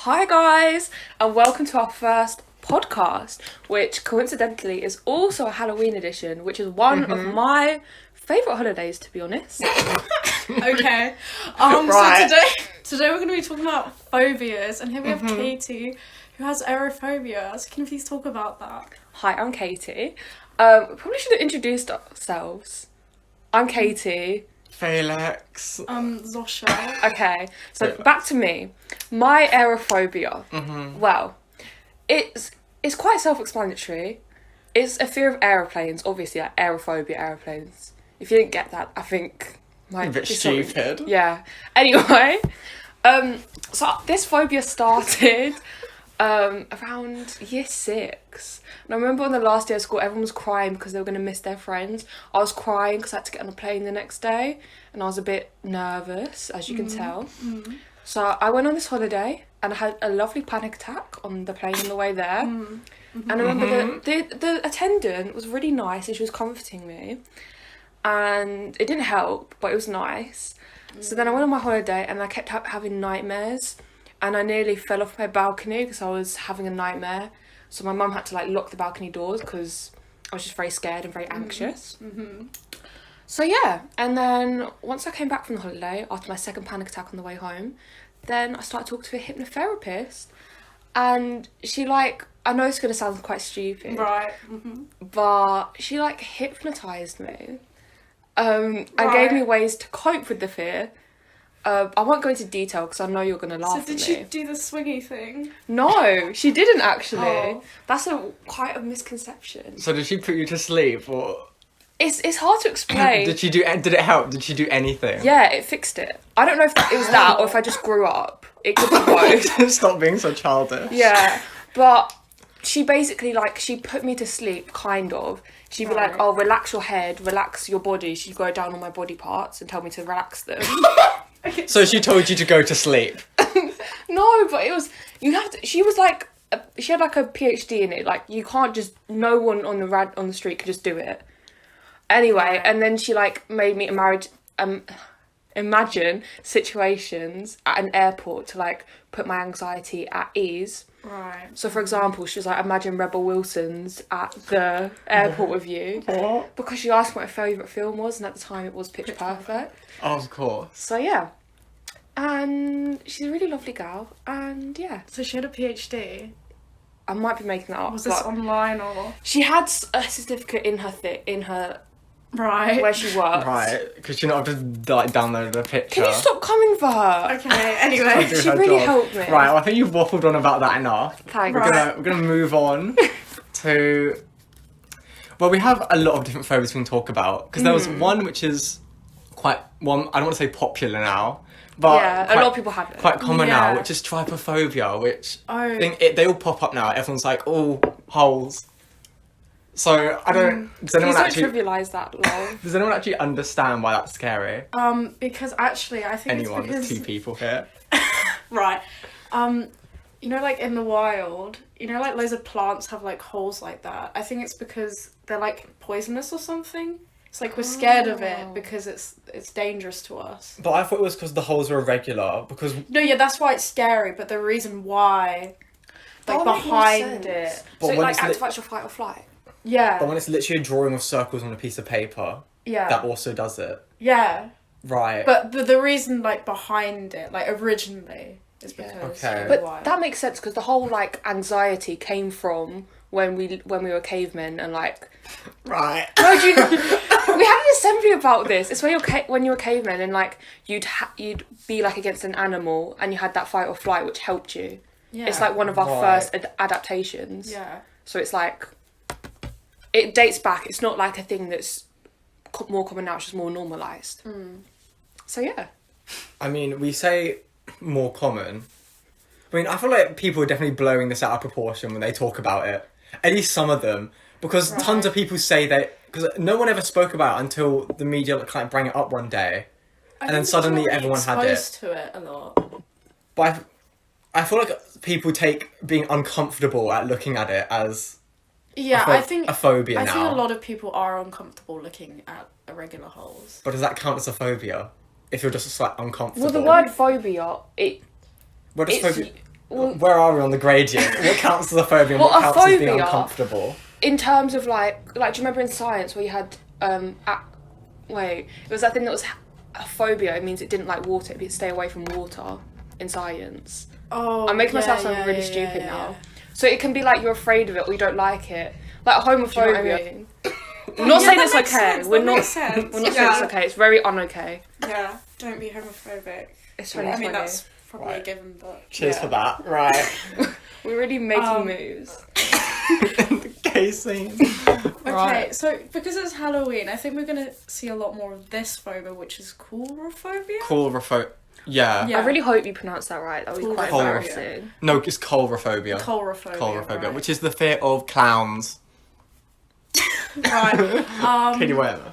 Hi guys, and welcome to our first podcast, which coincidentally is also a Halloween edition, which is one of my favourite holidays, to be honest. Okay. Right. So today we're going to be talking about phobias, and here we have Katie, who has aerophobia. So can you please talk about that? Hi, I'm Katie. We probably should have introduced ourselves. I'm Katie. Felix. Zosia. Okay, so back to me. My aerophobia. Well, it's quite self-explanatory. It's a fear of aeroplanes, obviously, like aerophobia, aeroplanes. If you didn't get that, I think might A bit be something- stupid. Yeah. Anyway, so this phobia started around year 6. And I remember on the last day of school, everyone was crying because they were going to miss their friends. I was crying because I had to get on a plane the next day, and I was a bit nervous, as you can tell. So I went on this holiday, and I had a lovely panic attack on the plane on the way there. And I remember the attendant was really nice, and she was comforting me. And it didn't help, but it was nice. So then I went on my holiday, and I kept having nightmares. And I nearly fell off my balcony because I was having a nightmare. So my mum had to lock the balcony doors because I was just very scared and very anxious. So yeah, and then once I came back from the holiday, after my second panic attack on the way home, then I started talking to a hypnotherapist. And she I know it's going to sound quite stupid. Right. But she hypnotised me. And gave me ways to cope with the fear. I won't go into detail because I know you're going to laugh at me. So did she do the swingy thing? No, she didn't actually. Oh. That's quite a misconception. So did she put you to sleep, or It's hard to explain. did it help? Did she do anything? Yeah, it fixed it. I don't know if it was that or if I just grew up. It could be both. Stop being so childish. Yeah, but she basically she put me to sleep, kind of. She'd be like, "Oh, relax your head, relax your body." She'd go down on my body parts and tell me to relax them. So she told you to go to sleep. No, but it was she was she had a PhD in it. You can't just, no one on the street could just do it. Anyway, and then she made me imagine situations at an airport to put my anxiety at ease. Right. So for example, she was imagine Rebel Wilson's at the airport with you. What? Because she asked what my favourite film was, and at the time it was Pitch Perfect. Of course. So yeah. And she's a really lovely gal, and yeah. So she had a PhD. I might be making that up. Was this but online or? she had a certificate in her Right. where she works. Right, because you not have to download the picture. Can you stop coming for her? Okay. Anyway. Do She her really job. helped me. Right, well, I think you've waffled on about that enough. Thanks. Right. We're gonna move on to. Well, we have a lot of different phobias we can talk about because there was one which is I don't want to say popular now, but Yeah, a lot of people have it. quite common Yeah. now, which is trypophobia, which Oh. they all pop up now. Everyone's like, "Oh, holes." So I don't. Does anyone Please actually? don't trivialise that, lol. Does anyone actually understand why that's scary? Because actually I think Anyone? it's There's because... 2 people here. Right. You know, in the wild, loads of plants have holes like that. I think it's because they're poisonous or something. It's we're scared of it because it's dangerous to us. But I thought it was because the holes were irregular. Because No, yeah, that's why it's scary. But the reason why, That would make more behind sense. it, So But it when it's activates your fight or flight. yeah, when it's literally a drawing of circles on a piece of paper, yeah, that also does it. yeah. Right. But the reason behind it, originally, is because Okay. But why? that makes sense because the whole anxiety came from when we were cavemen and Right. No, do you know? We had an assembly about this. It's when you were cavemen and you'd be against an animal and you had that fight or flight which helped you. yeah. It's one of our Right. first adaptations. yeah. So it's it dates back. It's not a thing that's more common now. It's just more normalised. So yeah. I mean, we say more common. I mean, I feel like people are definitely blowing this out of proportion when they talk about it. At least some of them. Because tons of people say that... Because no one ever spoke about it until the media bring it up one day. I And then think suddenly it's everyone had it. exposed to it a lot. But I feel like people take being uncomfortable at looking at it as Yeah, I think a phobia I now. think a lot of people are uncomfortable looking at irregular holes. But does that count as a phobia? If you're just uncomfortable? Well, the word phobia, What does it's phobia... Well, where are we on the gradient? What counts as a phobia and Well, what a counts as being phobia- uncomfortable? in terms of like, do you remember in science where you had it was that thing that was a phobia. It means it didn't like water. It'd stay away from water in science. Oh, I'm making myself sound really stupid now. So it can be like you're afraid of it or you don't like it. Like homophobia. Do you know what I mean? Not saying that it's makes okay. sense, We're that not. makes sense. We're not saying it's okay. It's very un-okay. Yeah, don't be homophobic. It's I 2020. mean, that's probably a Right. given, but... Cheers yeah. for that. Right. We're really making moves. The gay scene. Okay, Right. so because it's Halloween, I think we're going to see a lot more of this phobia, which is coulrophobia? Coulrophobia. Yeah. Yeah. I really hope you pronounced that right. That would be quite Coulrophobia. embarrassing. No, it's coulrophobia. Coulrophobia, right. which is the fear of clowns. Right. Katie Whaler.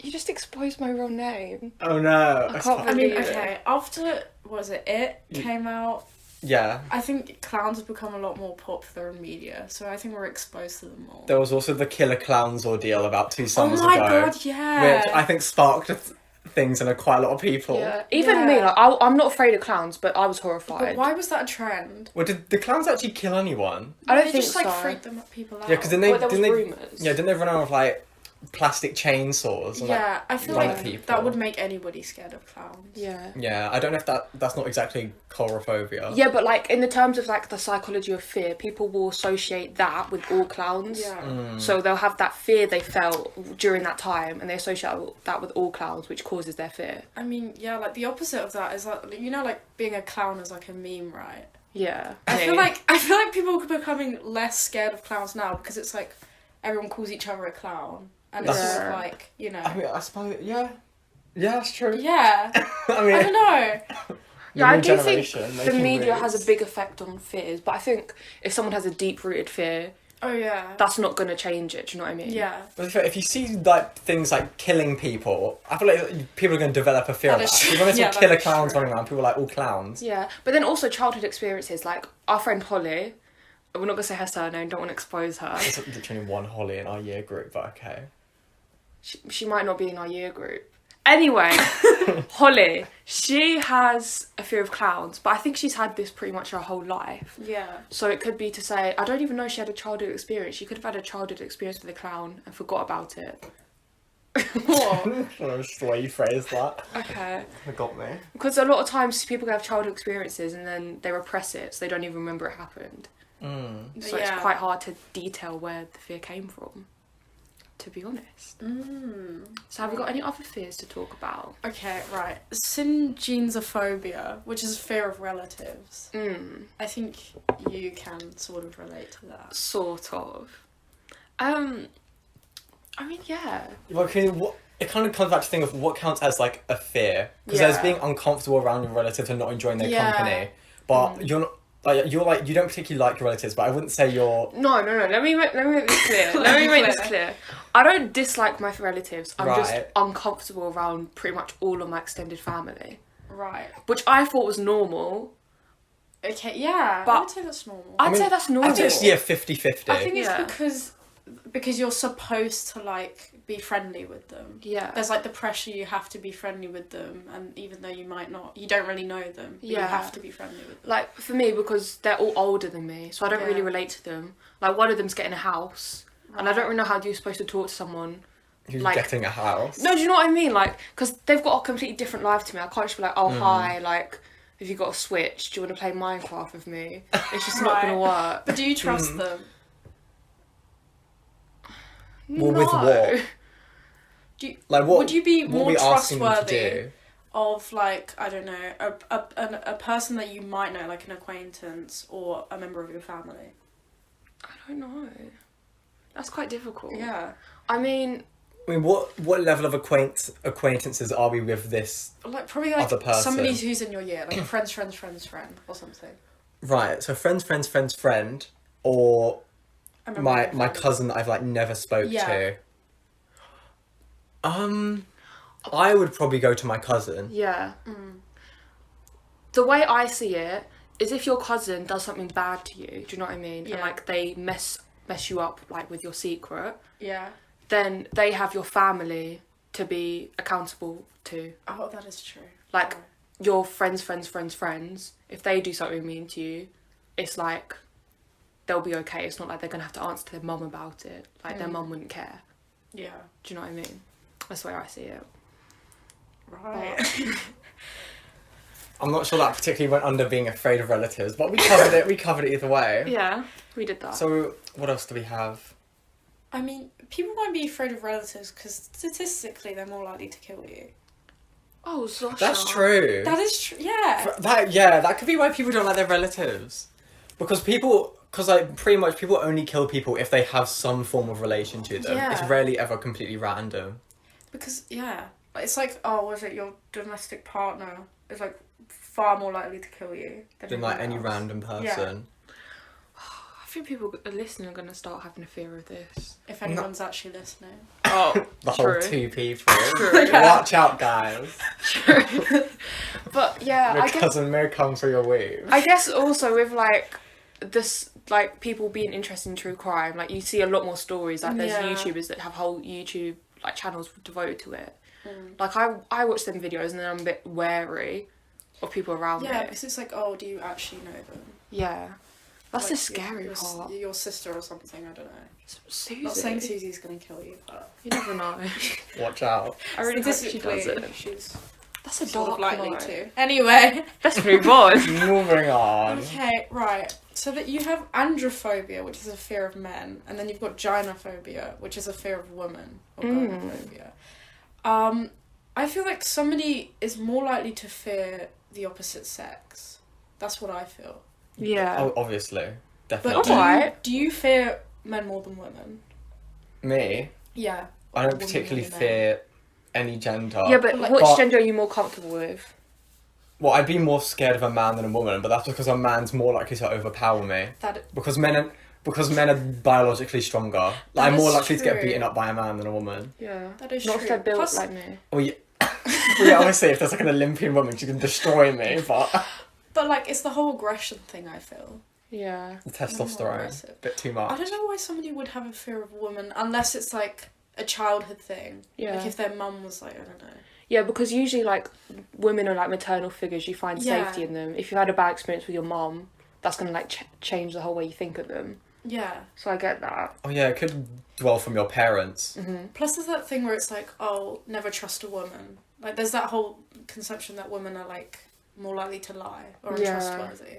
You just exposed my real name. Oh no. I can't I mean, believe it. okay, after, It came out, Yeah. I think clowns have become a lot more popular in media, so I think we're exposed to them more. There was also the Killer Clowns ordeal about 2 Oh summers my ago. god, yeah! Which I think sparked things in quite a lot of people. Yeah. Even Yeah. me, like I'm not afraid of clowns, but I was But horrified. why was that a trend? Well, did the clowns actually kill anyone? I don't They think just, like, so. freak them people out. Yeah, because then Well, there was didn't they rumours. Yeah, didn't they run around with like plastic chainsaws? And, like, Yeah, I feel run like at people? that would make anybody scared of clowns. Yeah. Yeah, I don't know if that's not exactly coulrophobia. Yeah, but like in the terms of like the psychology of fear, people will associate that with all clowns. Yeah. So they'll have that fear they felt during that time, and they associate that with all clowns, which causes their fear. I mean, yeah, like the opposite of that is like, you know, like being a clown is like a meme, right? Yeah. I feel like people are becoming less scared of clowns now because it's like everyone calls each other a clown, and it's That's- sort of like, you know. I mean, I suppose, yeah, that's true. Yeah, I mean, I don't know. Yeah, I new do think generation, the making media has moves. a big effect on fears, but I think if someone has a deep-rooted fear, Oh yeah. that's not going to change it. Do you know what I mean? Yeah. But if you see like things like killing people, I feel like people are going to develop a fear of That that. is true. You're going to see Yeah, that killer is clowns true. running around. People are like all clowns. Yeah, but then also childhood experiences, like our friend Holly. We're not gonna say her surname. Don't want to expose her. There's literally one Holly in our year group, but okay. She might not be in our year group. Anyway, Holly, she has a fear of clowns, but I think she's had this pretty much her whole life. Yeah. So it could be to say, I don't even know if she had a childhood experience. She could have had a childhood experience with a clown and forgot about it. What? That's the way you phrase that. Okay. It got me. Because a lot of times people have childhood experiences and then they repress it, so they don't even remember it happened. So it's Yeah. quite hard to detail where the fear came from, to be honest. So have we got any other fears to talk about? Okay, right. Syngenesophobia, which is fear of relatives. I think you can sort of relate to that. Sort of. I mean, yeah. Well, it kind of comes back to the thing of what counts as like a fear, because Yeah. there's being uncomfortable around your relatives and not enjoying their Yeah. company, but you're not. Like you don't particularly like your relatives, but I wouldn't say you're. No. Let me make this clear. Let me make this clear. I don't dislike my relatives. I'm just Right. uncomfortable around pretty much all of my extended family, Right. which I thought was normal. Okay, yeah. But- I would say that's normal. I'd say that's normal. I think it's 50-50. I think it's Yeah. because you're supposed to like be friendly with them. Yeah. There's like the pressure you have to be friendly with them, and even though you don't really know them, but you Yeah. have to be friendly with them. Like, for me, because they're all older than me, so I don't really Yeah. relate to them. Like, one of them's getting a house, and I don't really know how you're supposed to talk to someone. Who's like- getting a house? No, do you know what I mean? Like, because they've got a completely different life to me. I can't just be like, oh, hi, like, have you got a Switch? Do you want to play Minecraft with me? It's just not going to work. But do you trust them? Well, with what? Do you, Like what? would you be what more we asking them to trustworthy do? of like, I don't know, a person that you might know, like an acquaintance or a member of your family? I don't know. That's quite difficult. Yeah. I mean, I mean, what level of acquaintances are we with this? Like probably like Other person. somebody who's in your year, like a friend's friend or something. Right. So friend, or A member of my your family. cousin that I've like never spoke Yeah. to. I would probably go to my cousin. yeah. The way I see it is if your cousin does something bad to you, do you know what I mean? Yeah. And like they mess you up like with your secret, Yeah. then they have your family to be accountable to. Oh, that is true. Like, your friends, if they do something mean to you, it's like they'll be okay. It's not like they're gonna have to answer to their mum about it. Like their mum wouldn't care. Yeah. Do you know what I mean? That's the way I see it. Right. I'm not sure that particularly went under being afraid of relatives, but we covered it. We covered it either way. Yeah, we did that. So what else do we have? I mean, people might be afraid of relatives because statistically they're more likely to kill you. Oh, Zosia. That's true. That is true. Yeah. That could be why people don't like their relatives, because like pretty much people only kill people if they have some form of relation to them. Yeah. It's rarely ever completely random. Because it's like, oh, was it your domestic partner is like far more likely to kill you Than like any else. random person. Yeah. I think people listening are gonna start having a fear of this. If anyone's actually listening. Oh, The whole true. 2 people. True. Watch out, guys. True. But yeah, Your I guess cousin may come for your wave. I guess also with like this, like people being interested in true crime, like you see a lot more stories. Like there's Yeah. YouTubers that have whole YouTube like channels devoted to it. Mm. Like I watch them videos and then I'm a bit wary of people around Yeah, me. because it's like, oh, do you actually know them? Yeah, that's the Like, scary your, part. Your sister or something, I don't know. Susie, Not saying Susie's gonna kill you, but you never know. Watch out. I really hope she statistically, doesn't. she's That's a sort dark of likely lie. to. Anyway. Let's move on. Moving on. Okay, right. So that you have androphobia, which is a fear of men, and then you've got gynophobia, which is a fear of women, or gynophobia. I feel like somebody is more likely to fear the opposite sex. That's what I feel. Yeah. Oh, obviously. But Definitely. Alright. do you fear men more than women? Me? Yeah. I don't Women particularly more than men. fear any gender. Yeah, but Like- which But- gender are you more comfortable with? Well, I'd be more scared of a man than a woman, but that's because a man's more likely to overpower me. That Because men are biologically stronger. That I'm more is likely to get true. beaten up by a man than a woman. Yeah. That is Not true. if they're built Plus- like me. Well, yeah, well, yeah, obviously, if there's like an Olympian woman, she can destroy me, but But like, it's the whole aggression thing. I feel. Yeah. the more testosterone, aggressive. bit too much. I don't know why somebody would have a fear of women unless it's like a childhood thing. Yeah. Like if their mum was like, I don't know. Yeah, because usually like women are like maternal figures. You find Yeah. safety in them. If you had a bad experience with your mom, that's gonna like change the whole way you think of them. Yeah. So I get that. Oh yeah, it could dwell from your parents. Plus, there's that thing where it's like, oh, never trust a woman. Like, there's that whole conception that women are like more likely to lie or Yeah. untrustworthy.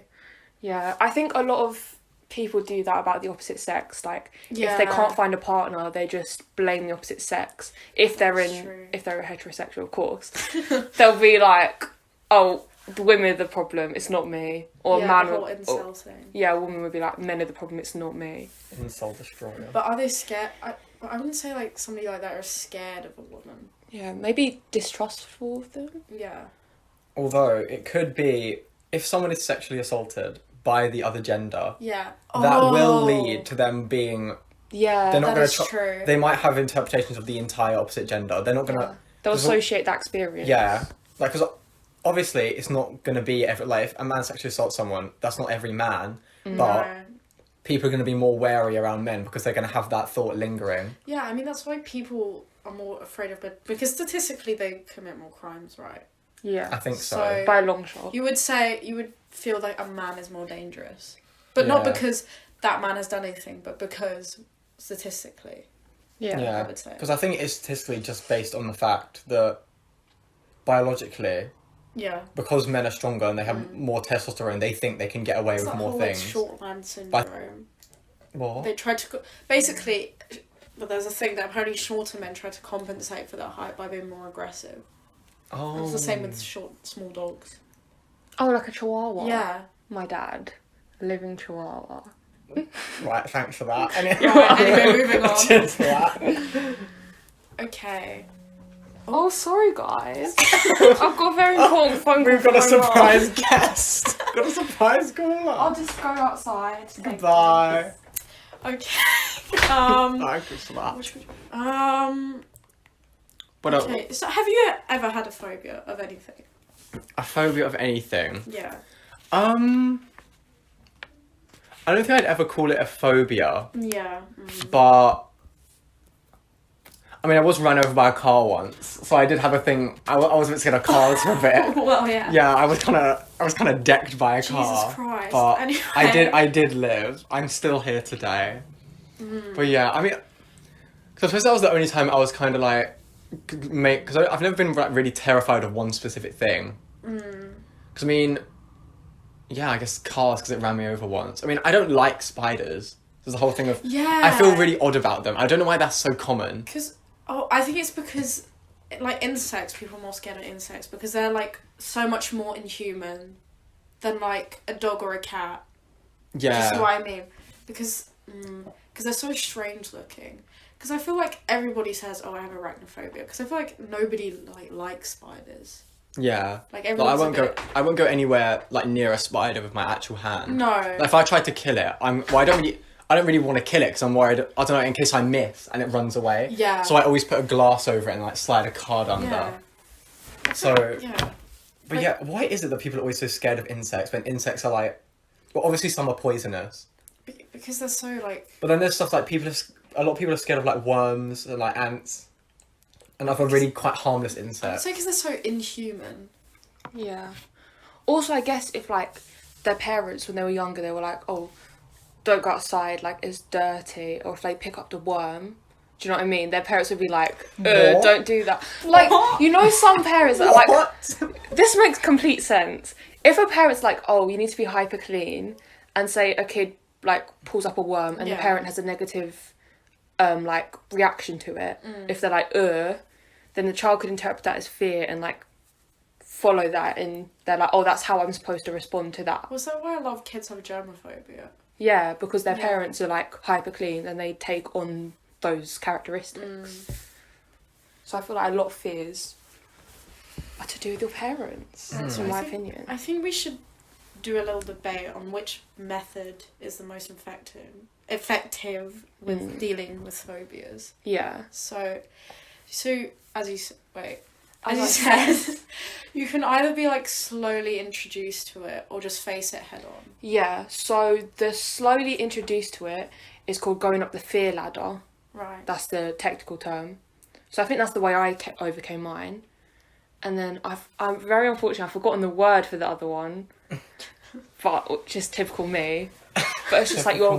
Yeah, I think a lot of people do that about the opposite sex. Like Yeah. if they can't find a partner, they just blame the opposite sex. If they're That's in, true. if they're a heterosexual, of course, they'll be like, "Oh, the women are the problem. It's not me." Or yeah, a man, the whole would, incel thing. yeah, a woman would be like, "Men are the problem. It's not me." Insult destroyer. But are they scared? I wouldn't say like somebody like that is scared of a woman. Yeah, maybe distrustful of them. Yeah. Although it could be if someone is sexually assaulted by the other gender, Yeah. that will Oh, lead to them being. Yeah, They're not that going is to. true. They might have interpretations of the entire opposite gender. They're not going to. they'll There's a- associate that experience. Yeah, like because obviously it's not going to be every like if a man sexually assaults someone, that's not every man, but No. people are going to be more wary around men because they're going to have that thought lingering. Yeah, I mean that's why people are more afraid of it because statistically they commit more crimes, right? Yeah, I think so. So- by a long shot. You would feel like a man is more dangerous, but not Yeah. because that man has done anything, but because statistically. Yeah. Yeah, I would say. because I think it's statistically just based on the fact that biologically, Yeah. because men are stronger and they have more testosterone, they think they can get away It's with that more whole things. like short man syndrome. What? They tried to basically, but there's a thing that apparently shorter men try to compensate for their height by being more aggressive. Oh. It's the same with small dogs. Oh, like a chihuahua. Yeah. My dad, a living chihuahua. Right, thanks for that. Anyway, Right, anyway, moving on. Just that. Okay. Oh, sorry guys. I've got a very important phone call. We've got a for my mum. surprise guest. Got a surprise caller. I'll just go outside. Goodbye. Okay. Thanks for that. What else? Okay. So, have you ever had a phobia of anything? A phobia of anything. Yeah. I don't think I'd ever call it a phobia, Yeah. but I mean, I was run over by a car once, so I did have a thing. I was a bit scared of cars for a bit. Well, yeah. Yeah, I was kind of decked by a car. Jesus Christ. But Anyway. I did live. I'm still here today. But yeah, I mean, because I suppose that was the only time I was kind of like, because I've never been like, really terrified of one specific thing. Because I mean, yeah, I guess cars because it ran me over once. I mean, I don't like spiders. There's the whole thing of Yeah. I feel really odd about them. I don't know why that's so common. I think it's because, like, insects, people are more scared of insects because they're, like, so much more inhuman than, like, a dog or a cat. Yeah. Just what I mean. Because they're so strange looking. Because I feel like everybody says, oh, I have arachnophobia. Because I feel like nobody, like, likes spiders. Yeah. Like, But everyone's I won't go anywhere like near a spider with my actual hand. No. Like, if I tried to kill it, I don't really want to kill it because I'm worried, I don't know, in case I miss and it runs away. Yeah. So I always put a glass over it and like slide a card under. Yeah. So, Yeah. but yeah, why is it that people are always so scared of insects when insects are like, well, obviously some are poisonous. Because they're so, like... But then there's stuff like a lot of people are scared of like worms and like ants and other really quite harmless I'd insects. say because they're so inhuman. Yeah. Also, I guess if, like, their parents, when they were younger, they were like, oh, don't go outside, like, it's dirty. Or if they pick up the worm, do you know what I mean? Their parents would be like, What? don't do that. Like, you know some parents that are like... What? This makes complete sense. If a parent's like, oh, you need to be hyper clean, and say a kid, like, pulls up a worm and the parent has a negative, like, reaction to it, if they're like, then the child could interpret that as fear and, like, follow that, and they're like, oh, that's how I'm supposed to respond to that. Was that why a lot of kids have germophobia? Yeah, because their parents are, like, hyper clean and they take on those characteristics. So I feel like a lot of fears are to do with your parents, in my opinion. I think we should do a little debate on which method is the most effective with dealing with phobias. Yeah. So as you said, you can either be like slowly introduced to it or just face it head on. Yeah, so the slowly introduced to it is called going up the fear ladder. Right. That's the technical term. So I think that's the way I overcame mine. And then I'm very unfortunate, I've forgotten the word for the other one. But just typical me. But it's just like you're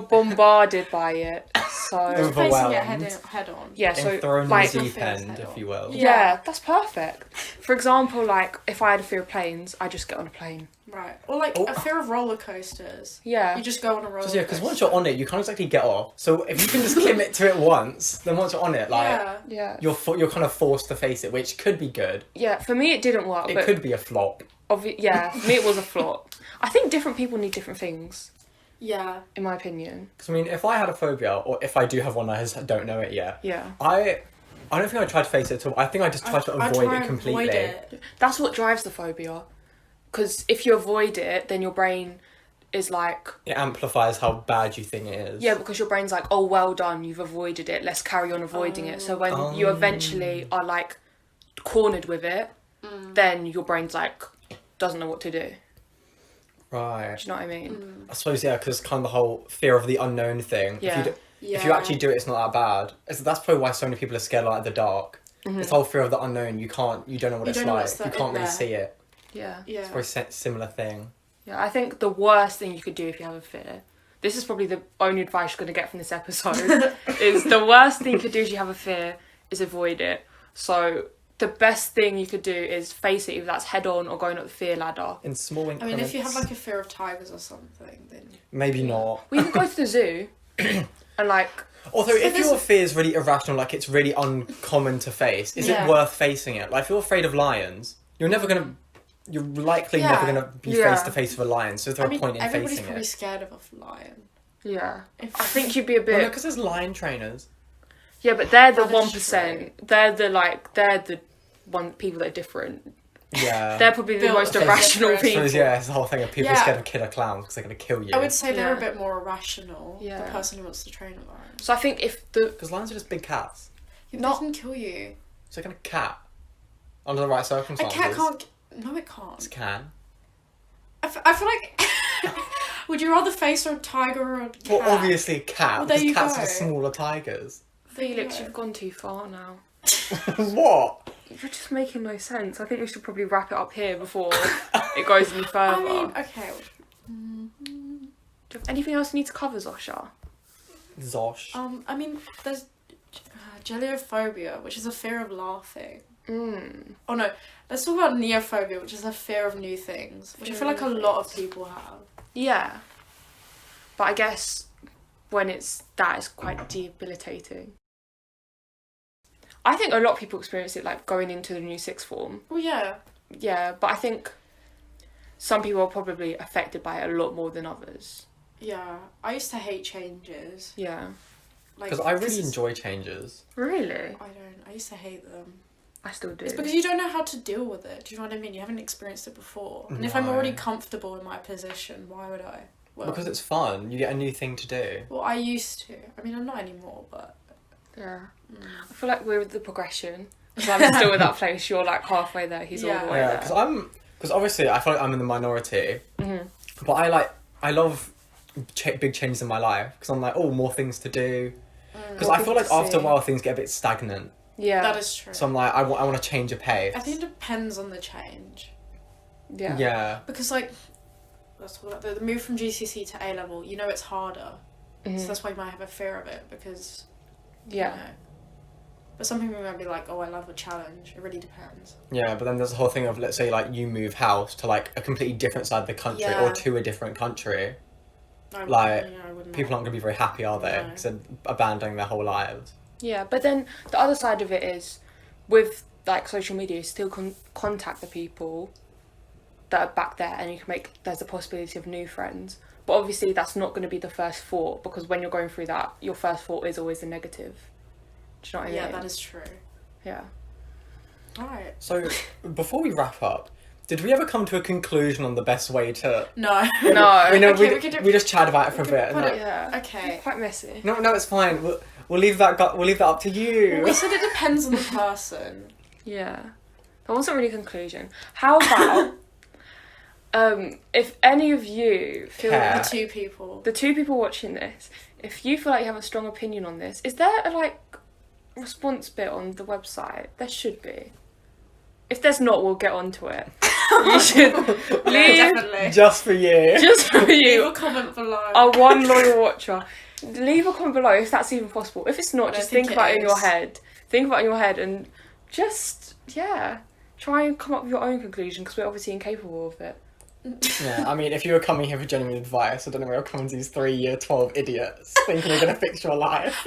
bombarded by it. So facing it head on. yeah, so thrown like in the deep end, if you will. yeah, that's perfect. For example, like if I had a fear of planes, I just get on a plane. Right. Or like a fear of roller coasters. Yeah. You just go on a roller coaster. Yeah, because once you're on it, you can't exactly get off. So if you can just commit to it once, then once you're on it, like Yeah. you're kind of forced to face it, which could be good. Yeah, for me it didn't work. It but could be a flop. yeah, for me it was a flop. I think different people need different things, Yeah. in my opinion. Because I mean, if I had a phobia, or if I do have one, I just don't know it yet. Yeah. I don't think I tried to face it at all. I think I just tried to avoid it completely. Avoid it. That's what drives the phobia. Because if you avoid it, then your brain is like... It amplifies how bad you think it is. Yeah, because your brain's like, oh, well done, you've avoided it, let's carry on avoiding it. So when you eventually are, like, cornered with it, then your brain's like, doesn't know what to do. Right. Do you know what I mean? I suppose, yeah, because kind of the whole fear of the unknown thing. Yeah. If you actually do it, it's not that bad. That's probably why so many people are scared of like, the dark. This whole fear of the unknown, you don't know what it's like. You can't really see it. Yeah. Yeah. It's a very similar thing. Yeah, I think the worst thing you could do if you have a fear, this is probably the only advice you're going to get from this episode, is the worst thing you could do if you have a fear is avoid it. So the best thing you could do is face it, either that's head on or going up the fear ladder. In small increments. I mean, if you have like a fear of tigers or something, then... Maybe not. We could go to the zoo and like... Although, if your fear is really irrational, like it's really uncommon to face, is it worth facing it? Like, if you're afraid of lions, you're likely never going to be face to face with a lion, so there's no point in everybody's facing probably it. scared of a lion. Yeah. I think you'd be a bit... Well, no, because there's lion trainers. Yeah, but they're the That is 1%. true. They're the people that are different. Yeah. They're probably the Built most different. irrational So, people. yeah, it's the whole thing of people scared of killer clowns because they're going to kill you. I would say they're a Yeah. bit more irrational, Yeah. the person who wants to train a lion. So I think if the... Because lions are just big cats. They Not- can kill you. So can a cat, under the right A circumstances. cat can't... No, it can't. It can. I feel like... Would you rather face a tiger or a cat? Well, obviously a cat, Well, there because you cats go. are smaller tigers. Felix, you've gone too far now. What? You're just making no sense. I think we should probably wrap it up here before it goes any further. I mean, okay. Do you have anything else you need to cover, Zosia? Zosh. I mean, there's geliophobia, which is a fear of laughing. Oh no, let's talk about neophobia, which is a fear of new things, which I feel like a lot of people have. Yeah. But I guess when it's quite debilitating. I think a lot of people experience it like going into the new sixth form. Well, yeah. Yeah, but I think some people are probably affected by it a lot more than others. Yeah, I used to hate changes. Yeah. Because I really enjoy changes. Really? I don't. I used to hate them. I still do. It's because you don't know how to deal with it. Do you know what I mean? You haven't experienced it before. And if I'm already comfortable in my position, why would I? Well, Because it's fun. You get a new thing to do. well, I used to. I mean, I'm not anymore, but... Yeah. I feel like we're with the progression. Because I'm still at that place. You're like halfway there. He's all the way Yeah, there. because obviously I feel like I'm in the minority. But I love big changes in my life because I'm like, oh, more things to do. Because I feel like after a while things get a bit stagnant. Yeah. That is true. So I'm like, I want to change a pace. I think it depends on the change. Yeah. Yeah. Because, like, let's talk about the move from GCSE to A level, you know it's harder. So that's why you might have a fear of it, because... Yeah. You know. But some people might be like, oh, I love a challenge. It really depends. Yeah, but then there's the whole thing of, let's say, like, you move house to, like, a completely different side of the country or to a different country. I wouldn't People aren't going to be very happy, are they? No. Because they're abandoning their whole lives. Yeah, but then the other side of it is, with like social media, you still contact the people that are back there, and you can there's a possibility of new friends. But obviously, that's not going to be the first thought, because when you're going through that, your first thought is always a negative. Do you know what I mean? Yeah, that is true. Yeah. Alright. So, before we wrap up, did we ever come to a conclusion on the best way to... No. No. We just chat about it for a bit. And Yeah. Okay. Quite messy. No, it's fine. We'll leave that up to you. We said it depends on the person. Yeah. That wasn't really a conclusion. How about if any of you feel Care. The two people. the two people watching this, if you feel like you have a strong opinion on this, is there a response bit on the website? There should be. If there's not, we'll get onto it. You should leave Definitely. Just for you. just for Leave you, a comment below. our one loyal watcher. Leave a comment below if that's even possible. If it's not, I don't just think think it about it in your is. head. Think about it in your head and just try and come up with your own conclusion, because we're obviously incapable of it. Yeah, I mean, if you were coming here for genuine advice, I don't know where you're coming to these 3 year 12 idiots thinking they're going to fix your life.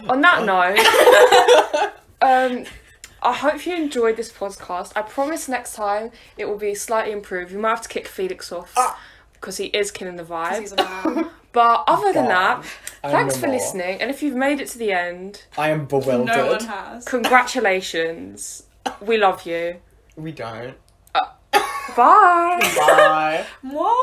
On that note, I hope you enjoyed this podcast. I promise next time it will be slightly improved. We might have to kick Felix off because he is killing the 'Cause vibe. he's a man. But other than that, I am thanks no for more. listening. And if you've made it to the end, I am bewildered. No one has. congratulations. We love you. We don't. Bye. Bye. What?